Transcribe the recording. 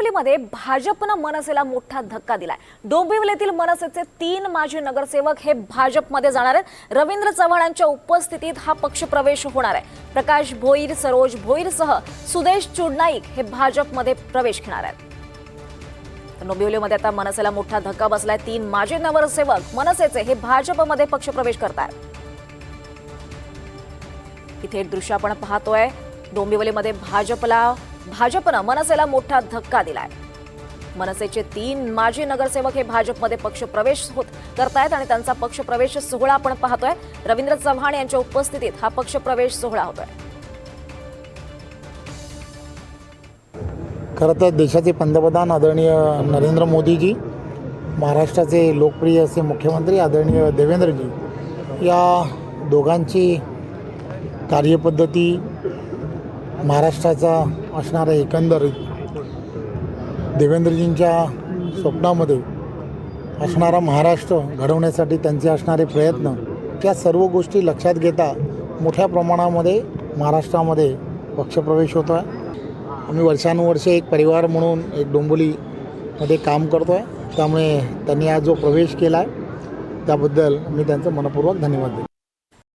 डोंबिवलीमध्ये भाजपनं मनसेला मोठा धक्का दिलाय। डोंबिवलीतील मनसेचे 3 माजी नगरसेवक हे भाजपमध्ये जाणार आहेत। रवींद्र चव्हाणांच्या उपस्थितीत हा पक्षप्रवेश होणार आहे। प्रकाश भोईर, सरोज भोईरसह सुदेश चुडनाईक हे भाजपमध्ये प्रवेश घेणार आहेत। डोंबिवलीमध्ये आता मनसेला मोठा धक्का बसलाय। 3 माजी नगरसेवक मनसेचे हे भाजपमध्ये पक्षप्रवेश करतायत। इथे एक दृश्य आपण पाहतोय। डोंबिवलीमध्ये भाजपनं मनसेला मोठा धक्का दिलाय। मनसेचे 3 माजी नगरसेवक हे भाजपमध्ये पक्षप्रवेश करतायत आणि त्यांचा पक्षप्रवेश सोहळा आपण पाहतोय। रवींद्र चव्हाण यांच्या उपस्थितीत हा पक्षप्रवेश सोहळा होतोय। खरं तर देशाचे पंतप्रधान आदरणीय नरेंद्र मोदीजी, महाराष्ट्राचे लोकप्रिय असे मुख्यमंत्री आदरणीय देवेंद्रजी, या दोघांची कार्यपद्धती, महाराष्ट्राचा असणारा एकंदरीत देवेंद्रजींच्या स्वप्नामध्ये असणारा महाराष्ट्र घडवण्यासाठी त्यांचे असणारे प्रयत्न, त्या सर्व गोष्टी लक्षात घेता मोठ्या प्रमाणामध्ये महाराष्ट्रामध्ये पक्षप्रवेश होतो आहे। आम्ही वर्षानुवर्षे एक परिवार म्हणून एक डोंबिवलीमध्ये काम करतो आहे, त्यामुळे त्यांनी आज जो प्रवेश केला आहे त्याबद्दल मी त्यांचं मनपूर्वक धन्यवाद देतो।